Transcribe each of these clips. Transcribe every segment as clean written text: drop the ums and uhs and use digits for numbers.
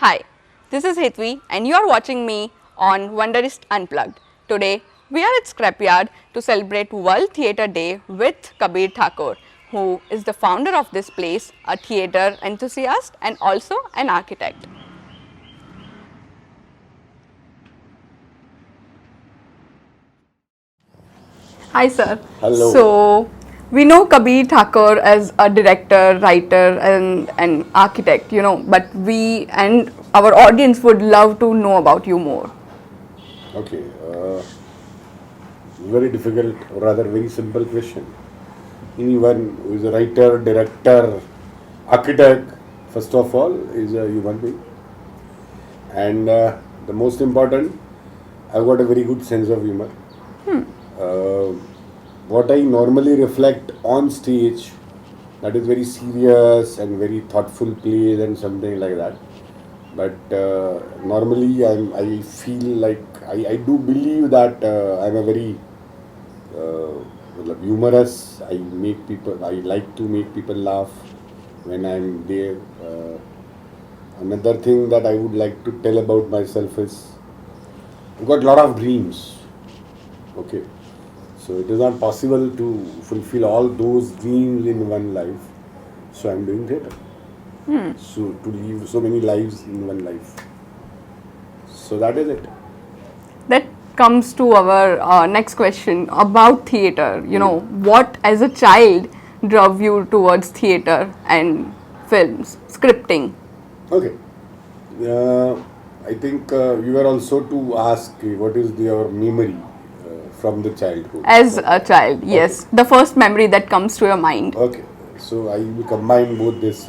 Hi, this is Hetvi and you are watching me on WonderEast Unplugged. Today, we are at Scrapyard to celebrate World Theatre Day with Kabir Thakore, who is the founder of this place, a theatre enthusiast and also an architect. Hi sir. Hello. So, we know Kabir Thakore as a director, writer and an architect, but we and our audience would love to know about you more. Okay. Very difficult, or rather very simple question. Anyone who is a writer, director, architect, first of all, is a human being. And the most important, I've got a very good sense of humor. What I normally reflect on stage, that is very serious and very thoughtful plays and something like that. But normally I feel like I do believe that I'm a very humorous. I like to make people laugh when I'm there. Another thing that I would like to tell about myself is I've got a lot of dreams. Okay. So it is not possible to fulfill all those dreams in one life. So I'm doing theatre. So to live so many lives in one life. So that is it. That comes to our next question about theatre. What as a child drove you towards theatre and films, scripting? Okay. I think you were also to ask what is your memory from the childhood. As a child, yes. Okay. The first memory that comes to your mind. Okay. So I will combine both this.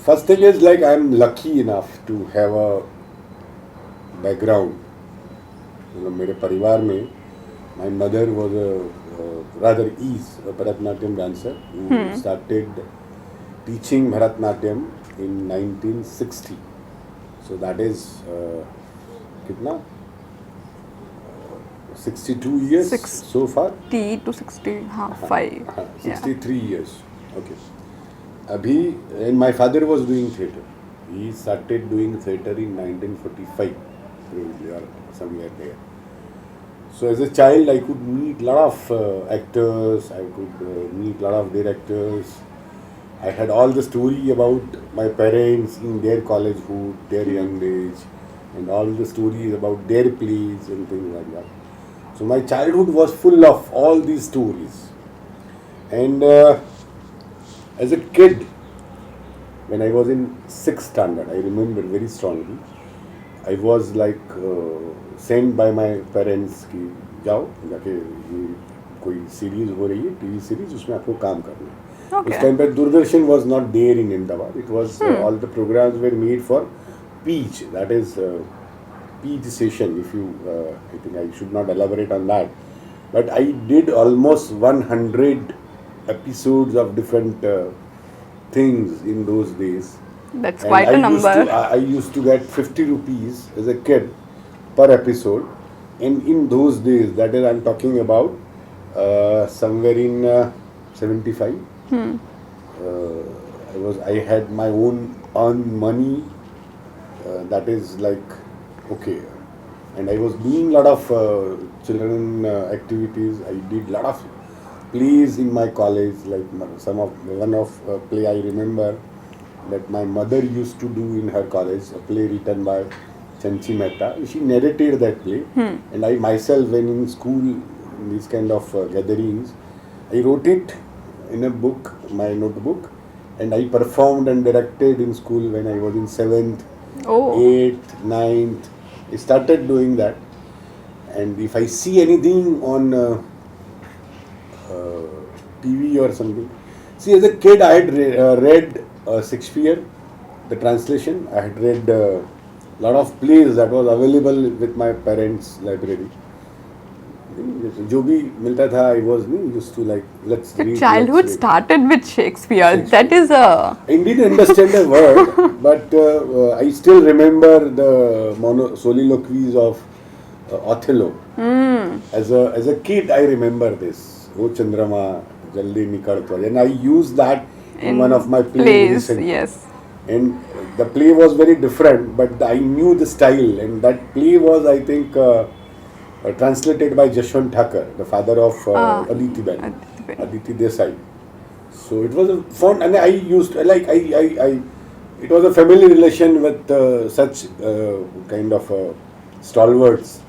First thing is like I am lucky enough to have a background. मेरे परिवार में my mother was rather is a Bharatanatyam dancer who started teaching Bharatanatyam in 1960. So that is कितना 62 years so far. 60 to 60, 5. 63 years. Okay. And my father was doing theatre. He started doing theatre in 1945, probably, or somewhere there. So as a child, I could meet a lot of actors, I could meet a lot of directors. I had all the story about my parents in their collegehood, their young age, and all the stories about their plays and things like that. So my childhood was full of all these stories. And as a kid, when I was in 6th standard, I remember very strongly, I was like sent by my parents कि जाओ जाके ये कोई series हो रही है TV series उसमें आपको काम करना है. उस टाइम पे Doordarshan was not there in Ahmedabad. It was all the programs were made for Peach, that is Peach session. If you, I think I should not elaborate on that, but I did almost 100 episodes of different things in those days. That's and quite a number. I used to get 50 rupees as a kid per episode, and in those days, that is, I'm talking about somewhere in 75. I had my own earned money. That is like okay, and I was doing a lot of children activities. I did a lot of plays in my college. Like one of play I remember that my mother used to do in her college, a play written by Chanchi Mehta. She narrated that play, and I myself, when in school, in these kind of gatherings, I wrote it in a book, my notebook, and I performed and directed in school when I was in 7th, 8th, 9th. I started doing that, and if I see anything on TV or something, see, as a kid I had read Shakespeare, the translation. I had read a lot of plays that was available with my parents' library. जो भी मिलता था, I was used to like let's read. Childhood started with Shakespeare. That is a. I didn't understand a word, but I still remember the soliloquies of Othello. As a kid, I remember this. O Chandrama, jaldi nikal to, and I used that in one of my plays. Yes. and the play was very different, but I knew the style, and that play was, I think, translated by Jashwant Thakur, the father of Aditi Ben, Aditi Ben. Aditi Desai. So it was a fun, and I used it was a family relation with such kind of stalwarts.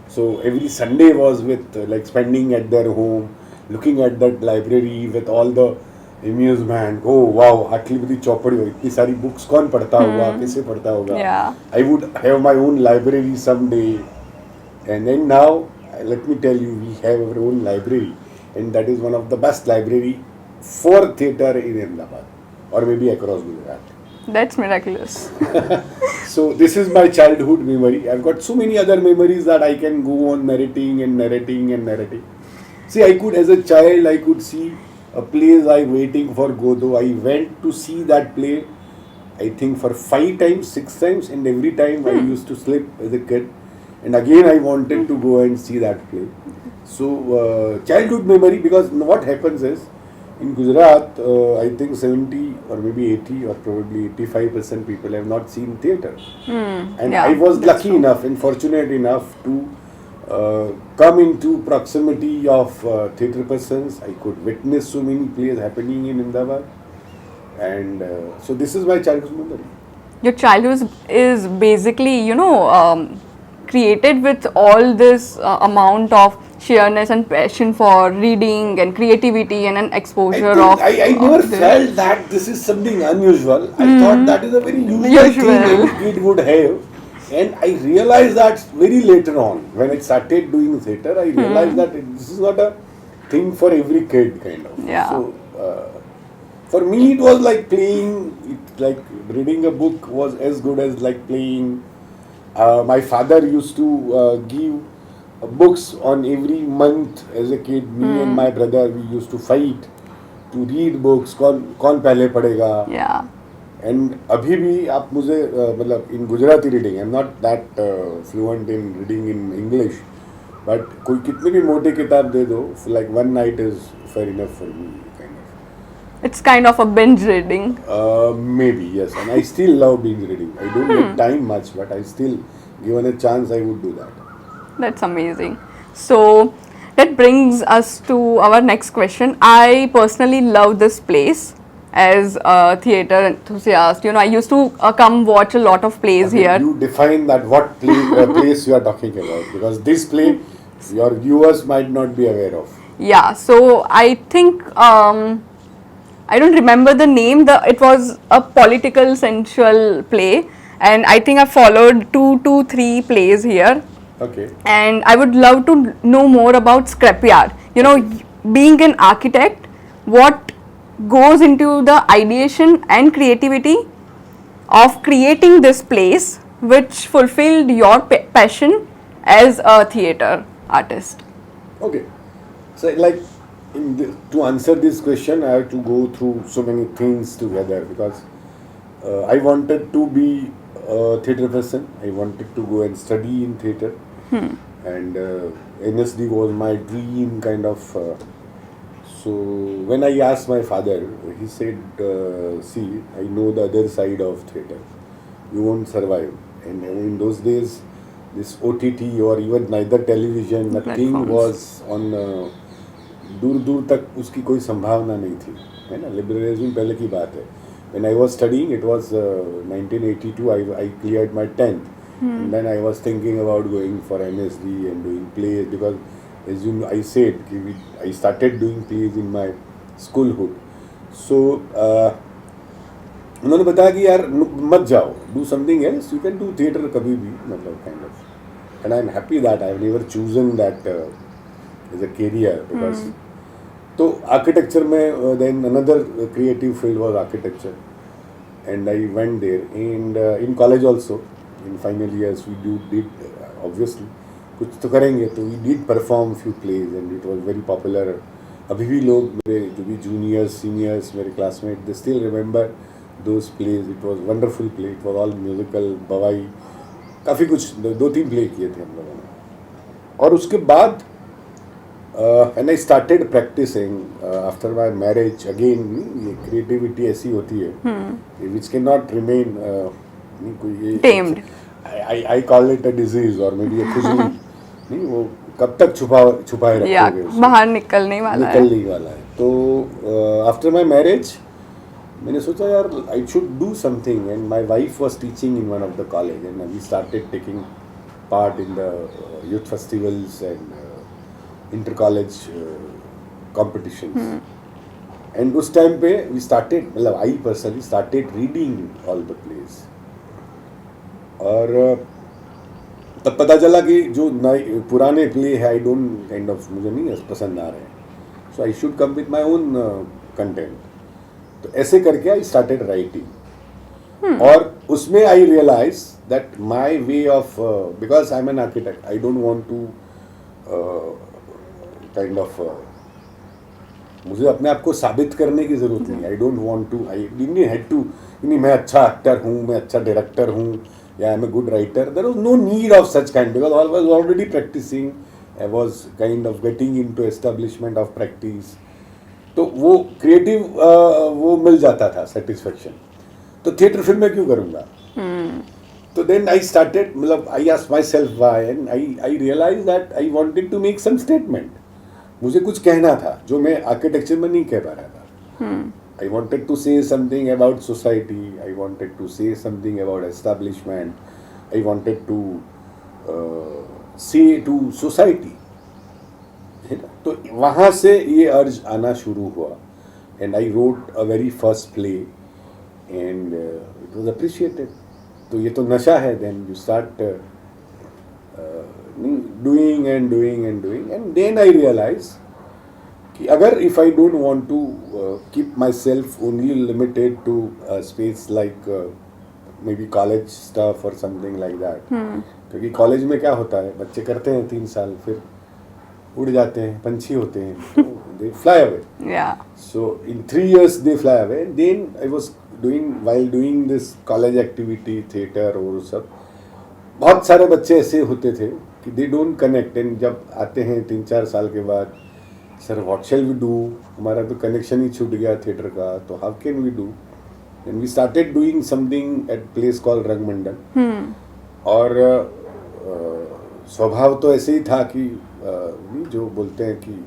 So every Sunday was with like spending at their home, looking at that library with all the amusement. Oh wow, आटली बड़ी चौपड़ी हो, इतनी सारी books कौन पढ़ता होगा, कैसे पढ़ता होगा. Yeah. I would have my own library someday. And then now, let me tell you, we have our own library, and that is one of the best library for theatre in Ahmedabad, or maybe across Gujarat. That's miraculous. So this is my childhood memory. I've got so many other memories that I can go on narrating and narrating and narrating. See, I could, as a child, I could see a play like Waiting for Godot. I went to see that play, I think for 5 times, 6 times, and every time I used to sleep as a kid. And again, I wanted to go and see that play. So, childhood memory, because what happens is, in Gujarat, I think 70 or maybe 80 or probably 85% people have not seen theatre. And yeah, I was that's lucky true. enough and fortunate enough to come into proximity of theatre persons. I could witness so many plays happening in Ahmedabad. And so this is my childhood memory. Your childhood is basically, created with all this amount of sheerness and passion for reading and creativity and an exposure of. I never felt that this is something unusual. I thought that is a very usual thing every kid would have. And I realized that very later on, when I started doing theatre, I realized that this is not a thing for every kid, kind of. Yeah. So, for me, it was like playing, like reading a book was as good as like playing. My father used to give books on every month as a kid. Me and my brother, we used to fight to read books. कौन पहले पढ़ेगा? Yeah. And अभी भी आप मुझे मतलब in Gujarati reading, I'm not that fluent in reading in English, but कोई कितनी भी मोटी किताब दे दो, like one night is fair enough for me, kind of. It's kind of a binge reading. Maybe yes, and I still love binge reading. I don't get time much, but I still, given a chance, I would do that. That's amazing. So that brings us to our next question. I personally love this place as a theatre enthusiast. I used to come watch a lot of plays here. You define that what place you are talking about, because this play your viewers might not be aware of. Yeah, so I think I don't remember the name. It was a political sensual play, and I think I followed 2 to 3 plays here. Okay. And I would love to know more about Scrapyard. Being an architect, what goes into the ideation and creativity of creating this place which fulfilled your passion as a theatre artist? Okay. So like to answer this question, I have to go through so many things together, because I wanted to be a theatre person. I wanted to go and study in theatre. And NSD was my dream, kind of. So when I asked my father, he said, see, I know the other side of theatre. You won't survive. And in those days, this OTT or even neither television, nothing was on. दूर दूर तक उसकी कोई संभावना नहीं थी, है ना. लिबरलिज्म पहले की बात है. When I was studying, it was 1982. I cleared my 10th, and then I was thinking about going for MSD and doing plays, because as you know, I said I started doing plays in my schoolhood. So उन्होंने बताया कि यार मत जाओ, do something else. You can do theatre कभी भी, मतलब kind of. And I'm happy that I've never chosen that as a career, because so architecture में then another creative field was architecture, and I went there. And in college also, in final years, we did obviously कुछ तो करेंगे, तो we did perform few plays, and it was very popular. अभी भी लोग मेरे जो भी juniors, seniors, मेरे classmates, they still remember those plays. It was wonderful play. It was all musical, बवाई, काफ़ी कुछ 2-3 play किए थे हम लोगों ने. और उसके बाद when I started practicing after my marriage again, ये creativity ऐसी होती है which cannot remain कोई Tamed. I call it a disease or maybe a खुजली नहीं, वो कब तक छुपाए या रखोगे उसको? बाहर निकलने वाला है. निकलने वाला है. तो आफ्टर माई मैरिज मैंने सोचा यार I should do something, and my wife was teaching in one of the college and we started taking part in the youth festivals and inter college competitions. And उस time पे we started, मतलब I personally started reading all the place. और तब पता चला कि जो नए पुराने प्ले है आई डोंट काइंड ऑफ, मुझे नहीं पसंद आ रहे हैं. So I should come with my own content. तो ऐसे करके आई स्टार्टेड राइटिंग. और उसमें I realise that my way of, because I am an architect, I don't want to kind of, मुझे अपने आप को साबित करने की जरूरत नहीं. I don't want to, I didn't had to, नहीं मैं अच्छा एक्टर हूँ, मैं अच्छा डायरेक्टर हूँ, या I am a good writer. There was no need of such kind because I was already practising. I was kind of getting into establishment of practice. तो वो क्रिएटिव वो मिल जाता था सेटिस्फेक्शन. तो थिएटर फिल्म में क्यों करूँगा? तो देन आई स्टार्टेड, मतलब I asked myself why, and I realise that I wanted to make some statement. मुझे कुछ कहना था जो मैं आर्किटेक्चर में नहीं कह पा रहा था. I wanted to say something about society. I wanted to say something about establishment. I wanted to say to society. है ना? तो वहाँ से ये अर्ज आना शुरू हुआ. And I wrote a very first play, and it was appreciated. तो ये तो नशा है. Then you start doing and doing and doing, and then I realized कि अगर if I don't want to keep myself only limited to a space like maybe college stuff or something like that, क्योंकि college में क्या होता है, बच्चे करते हैं 3 साल, फिर उड़ जाते हैं, पंछी होते हैं, they fly away. Yeah. So in 3 years they fly away. And then I was while doing this college activity, theatre और सब, बहुत सारे बच्चे ऐसे होते थे कि they don't connect, and जब आते हैं 3-4 साल के बाद, sir what shall we do, हमारा तो कनेक्शन ही छूट गया थिएटर का, तो how can we do. And we started doing something at place called Rangmandal. और स्वभाव तो ऐसे ही था कि जो बोलते हैं कि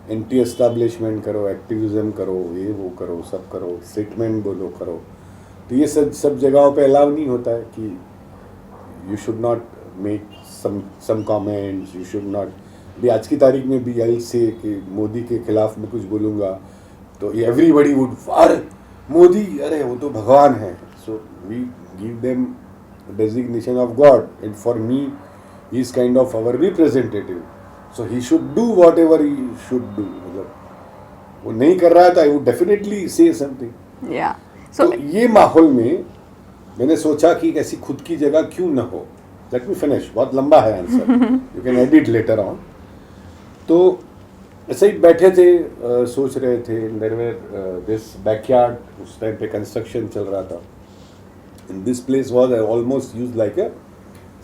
एंटी एस्टैब्लिशमेंट करो, एक्टिविज्म करो, ये वो करो, सब करो, स्टेटमेंट बोलो करो. तो ये सब जगहों पे अलाउ नहीं होता है कि you should not make some comments, you should not. भी आज की तारीख में भी आई से कि मोदी के खिलाफ में कुछ बोलूँगा तो एवरीबडी वुड, अरे मोदी, अरे वो तो भगवान है. So we give them designation of god, and for me he is kind of our representative. So he should do whatever he should do. मतलब वो नहीं कर रहा था, I would definitely say something. तो ये माहौल में मैंने सोचा कि ऐसी खुद की जगह क्यों न हो. लेट मी फिनिश, बहुत लंबा है answer, you can edit later on. तो ऐसे ही बैठे थे, सोच रहे थे. देयर वेयर दिस बैकयार्ड, उस टाइम पे कंस्ट्रक्शन चल रहा था, and this place was almost used like a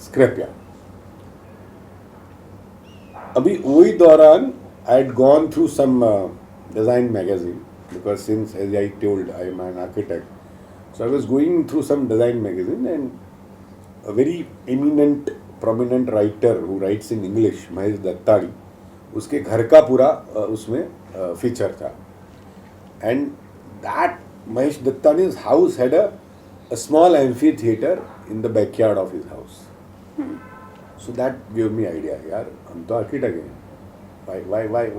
scrapyard. अभी वही दौरान I had gone through some design magazine, because since as I told I am an architect, so I was going through some design magazine, and a very eminent prominent writer who writes in English, Mahesh Dattani, उसके घर का पूरा उसमें feature था. And that Mahesh Dattani's house had a small amphitheater in the backyard of his house. So that gave me idea, यार हम तो architect हैं,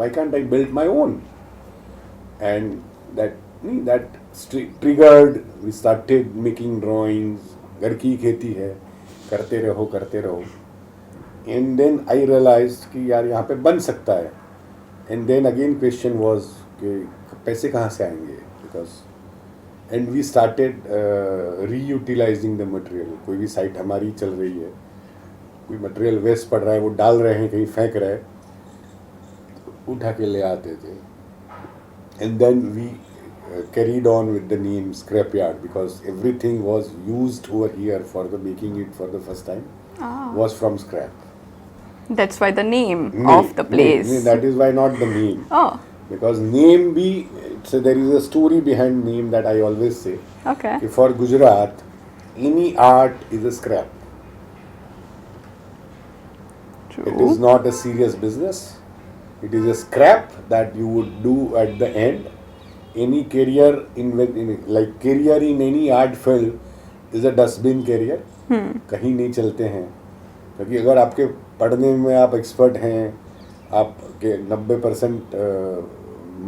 why can't I build my own? And that triggered, we started making drawings. घर की खेती है, करते रहो. एंड देन आई रियलाइज कि यार यहाँ पे बन सकता है. And then again question was कि पैसे कहाँ से आएंगे, because and we started reutilising the material. कोई भी साइट हमारी चल रही है, कोई मटेरियल वेस्ट पड़ रहा है, वो डाल रहे हैं, कहीं फेंक रहे हैं, उठा के ले आते थे. एंड देन वी carried on with the name Scrapyard, because everything was used over here for the making it for the first time was from scrap. That's why the name of the place. That is why not the name. Oh, Because name there is a story behind name that I always say. okay. For Gujarat, any art is a scrap. True. It is not a serious business. It is a scrap that you would do at the end. Any career career in any art field is a dustbin career. कहीं नहीं चलते हैं, क्योंकि अगर आपके पढ़ने में आप एक्सपर्ट हैं, आपके 90%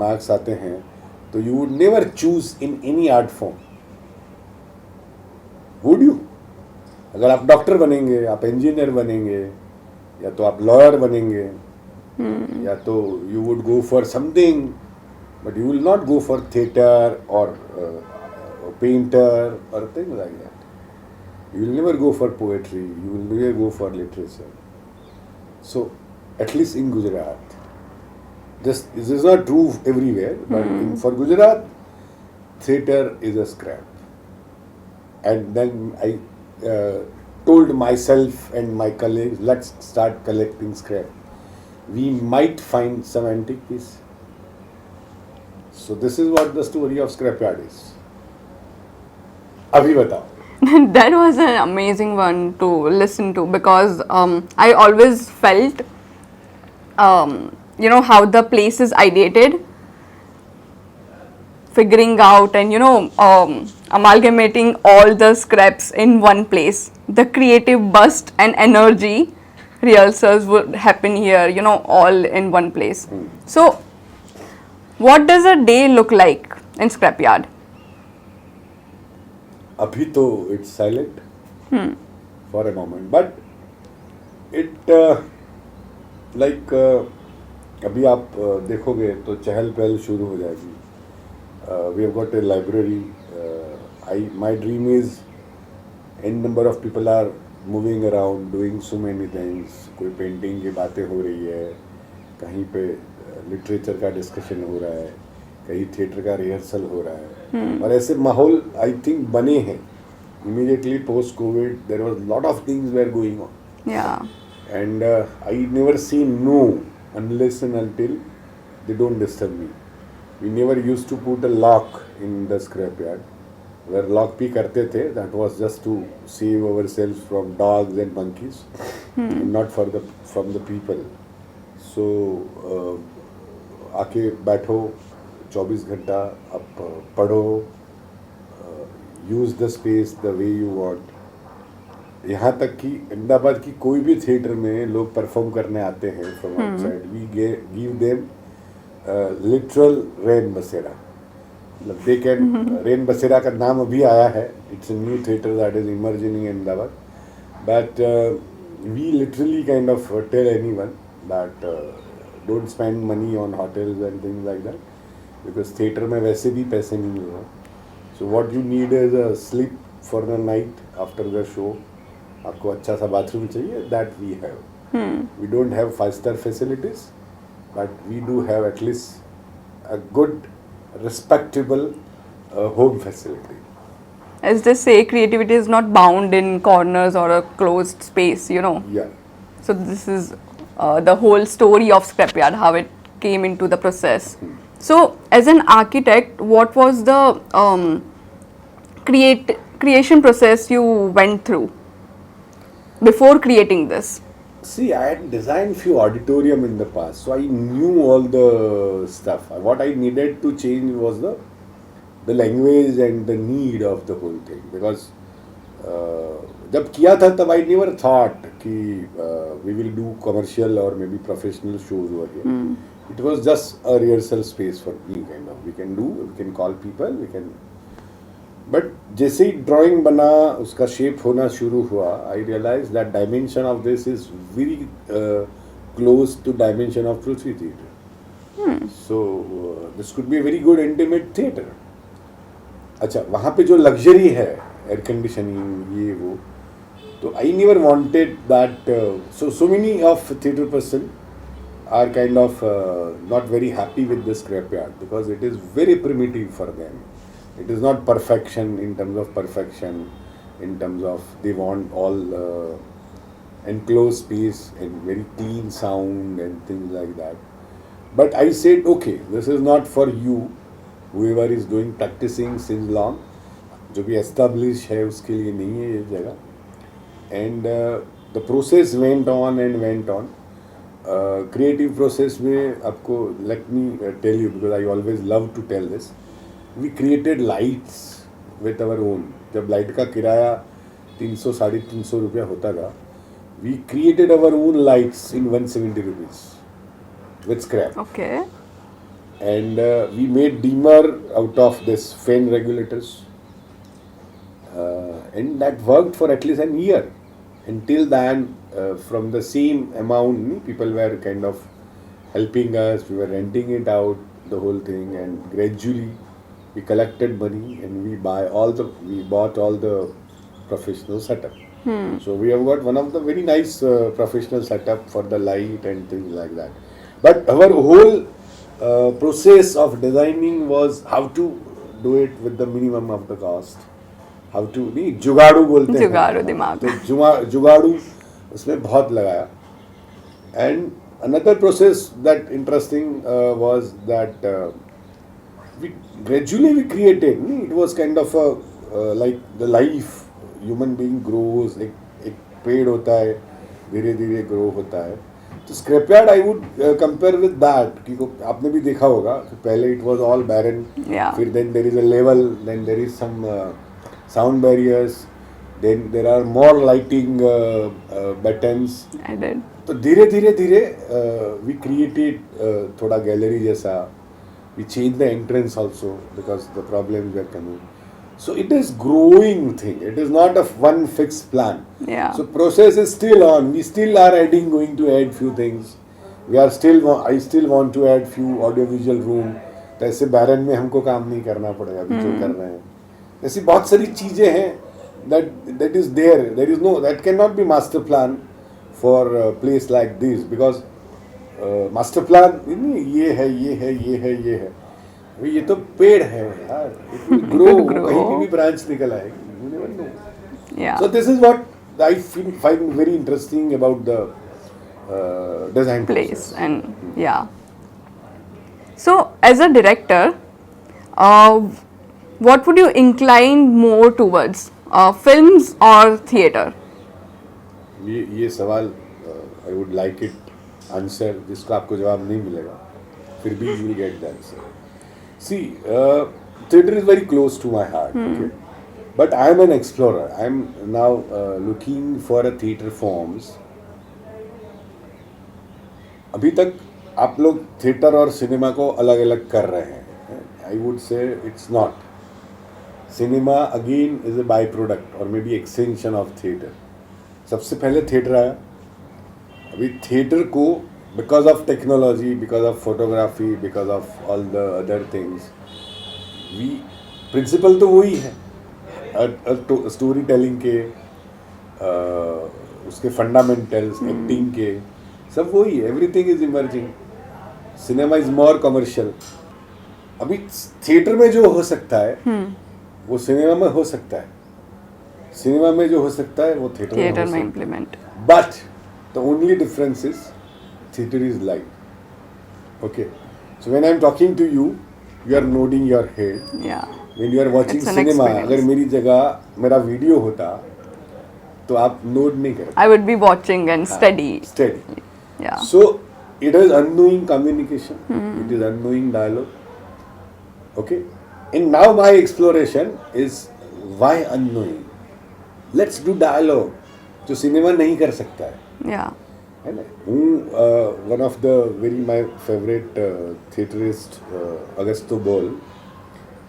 मार्क्स आते हैं, तो you would never choose in any art form. Would you? अगर आप डॉक्टर बनेंगे, आप इंजीनियर बनेंगे, या तो आप लॉयर बनेंगे, या तो you would go for something, but you will not go for theatre और पेंटर और things like that. You will never go for poetry, you will never go for literature. So, at least in Gujarat, this is not true everywhere, but for Gujarat, theatre is a scrap. And then I told myself and my colleagues, let's start collecting scrap. We might find some antique piece. So this is what the story of Scrapyard is. Abhi batao. That was an amazing one to listen to, because I always felt, how the place is ideated, figuring out and, amalgamating all the scraps in one place. The creative burst and energy rehearsals would happen here, all in one place. So, what does a day look like in Scrapyard? अभी तो it's silent for a moment, but it अभी आप देखोगे तो चहल पहल शुरू हो जाएगी. We have got a library. My dream is n number of people are moving around doing so many things. कोई पेंटिंग की बातें हो रही है, कहीं पे लिटरेचर का डिस्कशन हो रहा है, कहीं थिएटर का रिहर्सल हो रहा है, और ऐसे माहौल आई थिंक बने हैं. Immediately post Covid there was lot of things were going on, and I never see no unless and until they don't disturb me. We never used to put a lock in the scrapyard. अगर lock भी करते थे, that was just to save ourselves from dogs and monkeys, not from the people. So आके बैठो 24 घंटा, आप पढ़ो, use the space the way you want. यहाँ तक कि अहमदाबाद की कोई भी थिएटर में लोग परफॉर्म करने आते हैं from outside, we give them literal रेन बसेरा. मतलब दे कैन, रेन बसेरा का नाम अभी आया है, it's a new theatre that is emerging in Ahmedabad, but we literally kind of tell anyone that don't spend money on hotels and things like that, because theatre में वैसे भी पैसे नहीं मिल रहे. So what you need is a sleep for the night after the show. आपको अच्छा सा बाथरूम चाहिए, that we have. We don't have 5-star facilities, but we do have at least a good respectable home facility. As they say, creativity is not bound in corners or a closed space, Yeah. So this is the whole story of Scrapyard, how it came into the process. So as an architect, what was the creation process you went through before creating this? See, I had designed few auditorium in the past, so I knew all the stuff. What I needed to change was the language and the need of the whole thing. Because जब किया था तब I never thought कि we will do commercial or maybe professional shows over here. It was just a rehearsal space for me, kind of. We can call people, we can. But जैसे ही drawing बना, उसका shape होना शुरू हुआ, I realise that dimension of this is very close to dimension of Prithvi theatre. So this could be a very good intimate theatre. अच्छा, वहाँ पे जो लग्जरी है, एयर कंडीशनिंग, ये वो, तो I never wanted that. So many of theatre person are kind of not very happy with the scrapyard because it is very primitive for them. It is not perfection in terms of perfection, in terms of they want all enclosed space and very clean sound and things like that. But I said, okay, this is not for you, whoever is doing practicing since long, जो भी established है उसके लिए नहीं है ये जगह. And the process went on and went on. Creative process में आपको, let me tell you, because I always love to tell this, we created lights with our own. जब लाइट का किराया 300-350 रुपया होता था, we created our own lights in 170 rupees with scrap. Okay. And we made dimmer out of this fan regulators. And that worked for at least a year. Until then, from the same amount, people were kind of helping us. We were renting it out, the whole thing, and gradually we collected money and we bought all the professional setup. So we have got one of the very nice professional setup for the light and things like that. But our whole process of designing was how to do it with the minimum of the cost. How to, नहीं जुगाड़ू बोलते हैं, जुगाड़ू दिमाग, तो जुगाड़ू उसमें बहुत लगाया. And another process that interesting was that we gradually created, it was kind of a like the life human being grows, एक पेड़ होता है, धीरे धीरे ग्रो होता है. तो scrapyard I would compare with that, क्योंकि आपने भी देखा होगा कि पहले इट वाज ऑल बैरन, फिर then there is a level, then there is some sound barriers, then there are more lighting buttons. तो धीरे धीरे we created थोड़ा gallery जैसा. We changed the entrance also because the problems were coming. So it is growing thing. It is not a one fixed plan. Yeah. So process is still on. We still are going to add few things. I still want to add few audiovisual room. तो ऐसे बैरन में हमको काम नहीं करना पड़ेगा, अभी जो कर रहे हैं. ऐसी बहुत सारी चीजें हैं that is there is no, that cannot be master plan for a place like this, because master plan ये है अभी ये तो पेड़ है यार, it will grow, कहीं भी ब्रांच निकल आएगी, you never know. Yeah. So this is what I find very interesting about the design place process. and yeah. So as a director, what would you incline more towards, films or theatre? ये सवाल I would like it answer जिसका आपको जवाब नहीं मिलेगा, फिर भी you will get the answer. See, theatre is very close to my heart. Okay? But I am an explorer. I am now looking for a theatre forms. अभी तक आप लोग थिएटर और सिनेमा को अलग अलग कर रहे हैं. I would say it's not. Cinema again is a by product और maybe extension of theatre. सबसे पहले थिएटर आया. अभी थिएटर को because of technology, because of photography, because of all the other things, we principle तो वही है story telling के, उसके फंडामेंटल्स, एक्टिंग के, सब वही है. Everything is emerging. Cinema is more commercial. अभी थिएटर में जो हो सकता है वो सिनेमा में हो सकता है, सिनेमा में जो हो सकता है वो थिएटर में implement. But the only difference is theatre is live. Okay, so when I am talking to you, you are nodding your head. When you are watching cinema, अगर मेरी जगह मेरा वीडियो होता तो आप नोड नहीं करते. I would be watching and study. So it is unknowing communication, it is unknowing dialogue. Okay, and now my exploration is why unknowing. Let's do dialogue जो सिनेमा नहीं कर सकता है. है ना. One of the my favorite theaterist, Augusto Boal,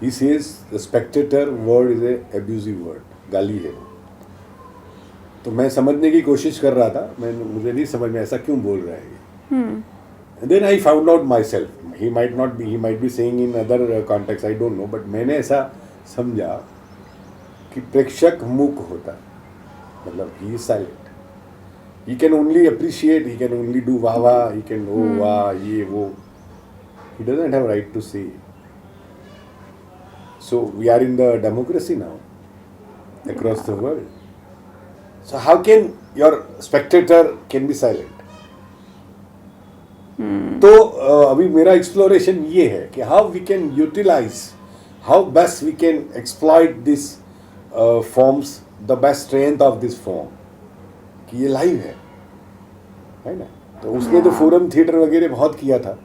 he says the spectator word is a abusive word. गाली है. तो मैं समझने की कोशिश कर रहा था, मुझे नहीं समझ में ऐसा क्यों बोल रहा है. And then I found out myself. He might be saying in other context, I don't know. But मैंने ऐसा समझा कि प्रेक्षक मूक होता है, मतलब he is silent. He can only appreciate, he can only do वाह वाह, he can oh वाह ये वो. He doesn't have right to say. So we are in the democracy now across the world. So how can your spectator can be silent? तो अभी मेरा exploration ये है कि how we can utilise, how best we can exploit this forms, the best strength of this form, कि ये live है ना. तो उसने तो फोरम थिएटर वगैरह बहुत किया था.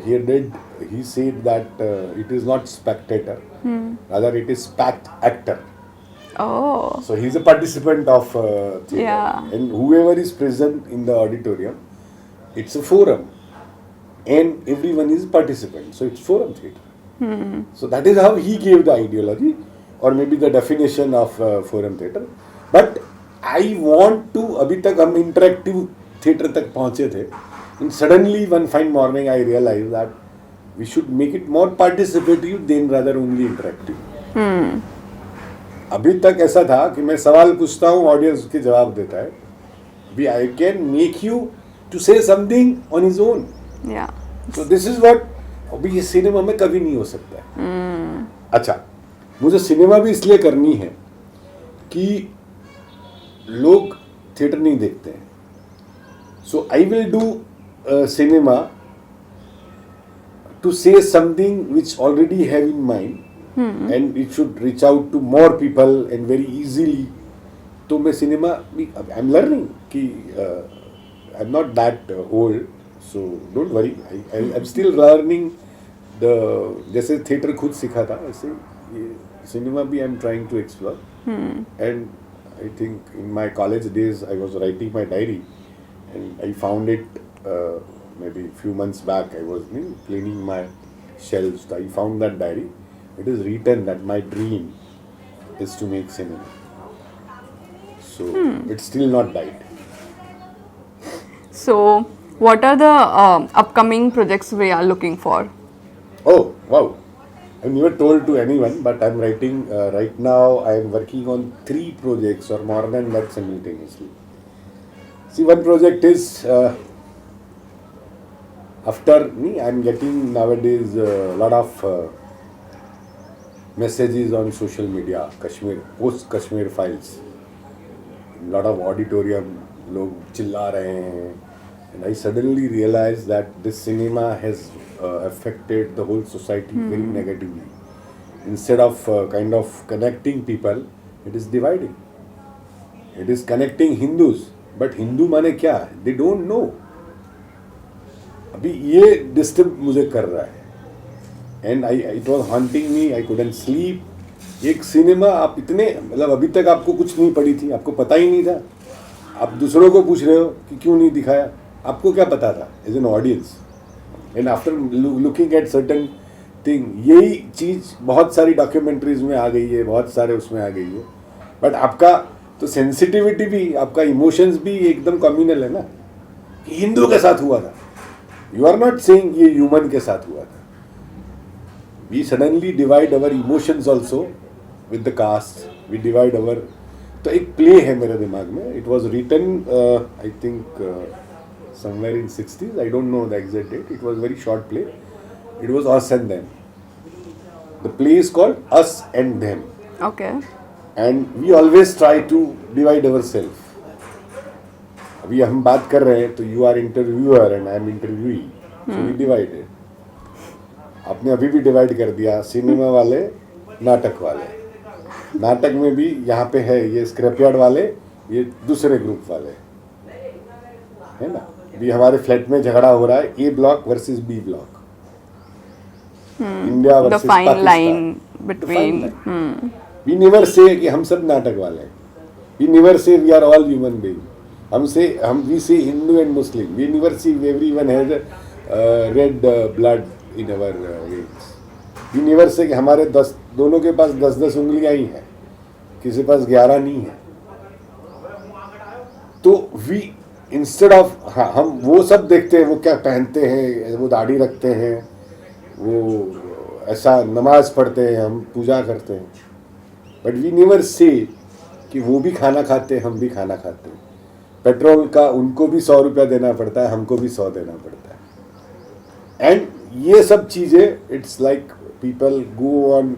He said that it is not spectator, rather it is packed actor. Oh. So he is a participant of theatre. Yeah. And whoever is present in the auditorium, it's a forum, and everyone is a participant. So it's forum theatre. So that is how he gave the ideology, or maybe the definition of forum theatre. But I want to, अभी तक हम interactive theatre तक पहुँचे थे. And suddenly one fine morning I realized that we should make it more participative than rather only interactive. अभी तक ऐसा था कि मैं सवाल पूछता हूँ, ऑडियंस उसके जवाब देता है. अभी I can make you to say something on his own. Yeah. So this is what अभी ये सिनेमा में कभी नहीं हो सकता है. अच्छा, मुझे सिनेमा भी इसलिए करनी है कि लोग थिएटर नहीं देखते हैं. So I will do cinema to say something which already have in mind, and it should reach out to more people and very easily. तो मैं सिनेमा I'm learning कि I'm not that old, so don't worry. I'm still learning the, जैसे theatre खुद सीखा था ऐसे ये cinema भी I'm trying to explore. And I think in my college days I was writing my diary, and I found it maybe a few months back. I was cleaning my shelves. I found that diary. It is written that my dream is to make cinema. So it's still not died. So what are the upcoming projects we are looking for? Oh wow! I never told to anyone, but I'm writing right now. I am working on 3 projects or more than that simultaneously. See, one project is after me, I'm getting nowadays a lot of messages on social media, Kashmir, post Kashmir files. Lot of auditorium, लोग चिल्ला रहे हैं, and I suddenly realized that this cinema has affected the whole society very negatively. Instead of kind of connecting people, it is dividing. It is connecting Hindus, but Hindu माने क्या? They don't know. अभी ये disturb मुझे कर रहा है. And it was haunting me. I couldn't sleep. एक cinema आप इतने, मतलब अभी तक आपको कुछ नहीं पड़ी थी, आपको पता ही नहीं था. आप दूसरों को पूछ रहे हो कि क्यों नहीं दिखाया. आपको क्या पता था as an audience. And after looking at certain thing, यही चीज़ बहुत सारी डॉक्यूमेंट्रीज में आ गई है, बहुत सारे उसमें आ गई है. बट आपका तो सेंसिटिविटी भी, आपका इमोशंस भी एकदम कम्युनल है ना, कि हिंदू के साथ हुआ था. यू आर नॉट सेइंग ये ह्यूमन के साथ हुआ था. We suddenly divide our emotions also with the caste. We divide our. तो एक प्ले है मेरे दिमाग में. It was written I think somewhere in 60s. I don't know the exact date. It was very short play. It was us and them. The play is called us and them. Okay. And we always try to divide our self. अभी हम बात कर रहे हैं तो you are interviewer and I am interviewee. So we divided. आपने अभी भी डिवाइड कर दिया. सिनेमा वाले, नाटक वाले. नाटक में भी यहाँ पे है ये स्क्रैपयार्ड वाले, ये दूसरे ग्रुप वाले, है ना. अभी हमारे फ्लैट में झगड़ा हो रहा है, A block versus B block. India versus Pakistan. Between. We never say कि हम सब नाटक वाले हैं. We never say we are all human being. We say Hindu and Muslim. We never see everyone has red blood in our veins. We never say कि हमारे दोनों के पास 10-10 उंगलियां ही हैं, किसी के पास 11 नहीं है. तो वी इंस्टेड ऑफ, हाँ, हम वो सब देखते हैं, वो क्या पहनते हैं, वो दाढ़ी रखते हैं, वो ऐसा नमाज पढ़ते हैं, हम पूजा करते हैं. बट वी नेवर से कि वो भी खाना खाते हैं, हम भी खाना खाते हैं. पेट्रोल का उनको भी 100 रुपया देना पड़ता है, हमको भी 100 देना पड़ता है. एंड ये सब चीज़ें, it's like people go on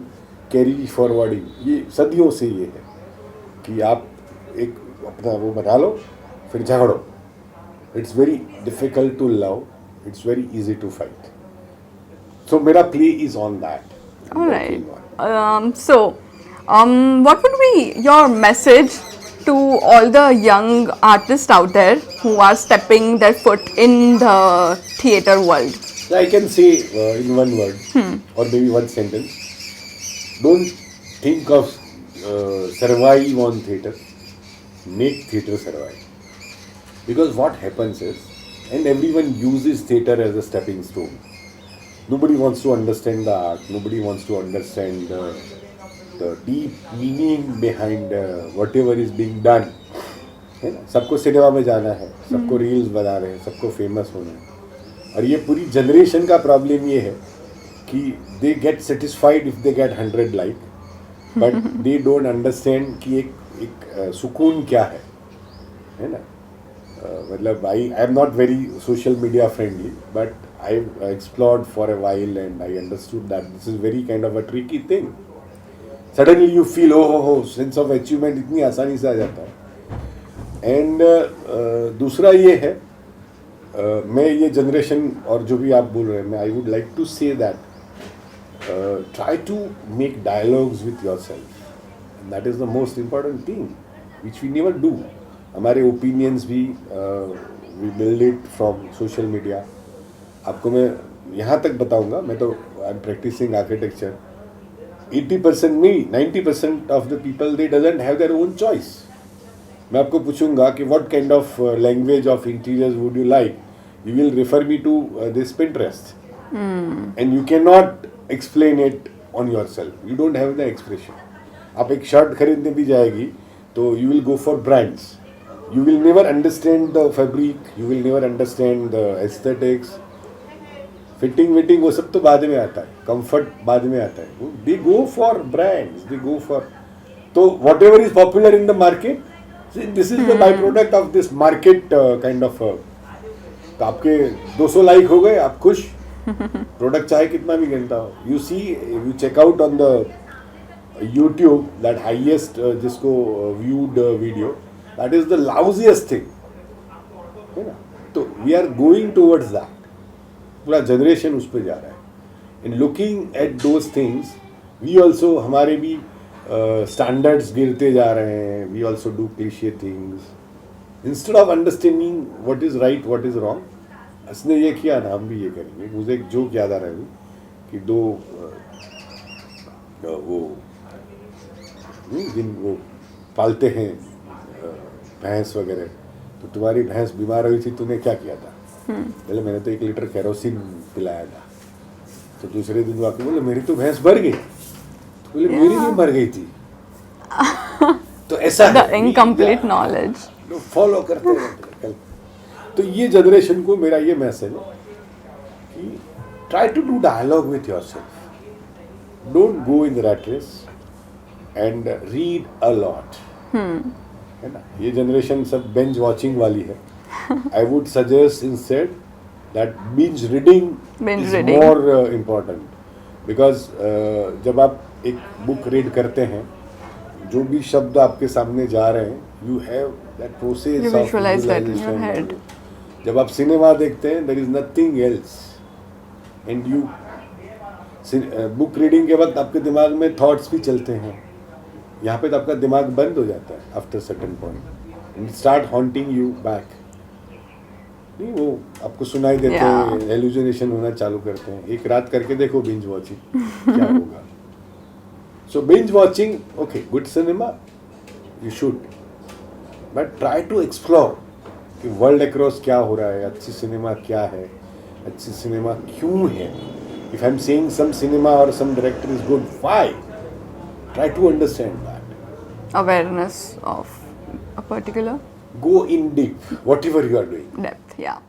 carry forwarding. ये सदियों से ये है कि आप एक अपना वो बना लो, फिर झगड़ो. It's very difficult to love. It's very easy to fight. So मेरा play is on that. All right. What would be your message to all the young artists out there who are stepping their foot in the theatre world? I can say in one word or maybe one sentence. Don't think of survive on theatre. Make theatre survive. Because what happens is, and everyone uses theatre as a stepping stone. Nobody wants to understand the art. Nobody wants to understand the deep meaning behind whatever is being done. है ना? सबको cinema में जाना है, सबको reels बना रहे हैं, सबको फेमस होना है. और ये पूरी जनरेशन का प्रॉब्लम ये है कि they get satisfied if they get 100 like, but they don't understand कि एक सुकून क्या है ना. मतलब I am not very social media friendly, but I explored for a while and I understood that this is very kind of a tricky thing. Suddenly you feel sense of achievement इतनी आसानी से आ जाता है. And दूसरा ये है, मैं ये जनरेशन और जो भी आप बोल रहे हैं, मैं I would like to say that try to make dialogues with yourself, and that is the most important thing which we never do. हमारे ओपिनियंस भी we build it from social media. आपको मैं यहाँ तक बताऊँगा, मैं तो आई एम प्रैक्टिसिंग आर्किटेक्चर. 80% नहीं, 90% of the people they doesn't have their own choice. मैं आपको पूछूंगा कि what kind of language of interiors would you like, you will refer me to this Pinterest and you can not explain it on yourself. You don't have the expression. आप एक shirt खरीदने भी जाएगी तो you will go for brands. You will never understand the fabric, you will never understand the aesthetics. Fitting वो सब तो बाद में आता है, comfort बाद में आता है. They go for brands, they go for. तो whatever is popular in the market, see, this is the byproduct of this market kind of. तो आपके 200 लाइक हो गए, आप खुश. प्रोडक्ट चाहे कितना भी घंटा हो. You see, you check out on the YouTube that highest जिसको viewed video. That is the lousiest thing. है ना? तो we are going towards that. पूरा जनरेशन उस पर जा रहा है. In looking at those things, we also हमारे भी standards गिरते जा रहे हैं. We also do cliche things. Instead of understanding what is right, what is wrong, उसने ये किया ना, हम भी ये करेंगे. मुझे एक जोक याद आ रहा है कि दो वो जिन वो पालते हैं भैंस वगैरह, तो तुम्हारी भैंस बीमार हुई थी, तूने क्या किया था? बोले मैंने तो 1 लीटर केरोसिन पिलाया था. तो दूसरे दिन वाकई बोले मेरी तो भैंस मर गई. तो बोले मेरी भी मर गई थी. तो ऐसा The incomplete knowledge. फॉलो करते रहते. तो ये जनरेशन को मेरा ये मैसेज है कि try to do dialogue with yourself. Don't go in the rat race and read a lot. है ना? ये जनरेशन सब बेंच वॉचिंग वाली है. I would suggest instead that binge reading is more important. Because जब आप एक बुक रीड करते हैं, जो भी शब्द आपके सामने जा रहे हैं, you have that process of visualisation. जब आप सिनेमा देखते हैं, there is nothing else. And you book reading के वक्त आपके दिमाग में थॉट्स भी चलते हैं. यहाँ पे तो आपका दिमाग बंद हो जाता है after certain point and start haunting you back. नहीं, वो आपको सुनाई देते हैं, हेलुसिनेशन होना चालू करते हैं. एक रात करके देखो बिंज वॉचिंग, क्या होगा. So binge watching, okay, good cinema you should, but try to explore कि वर्ल्ड अक्रॉस क्या हो रहा है, अच्छी सिनेमा क्या है, अच्छी सिनेमा क्यों है. If I am saying some cinema और some director is good, why? Try to understand that. Awareness of a particular. Go in deep, whatever you are doing. Depth, yeah.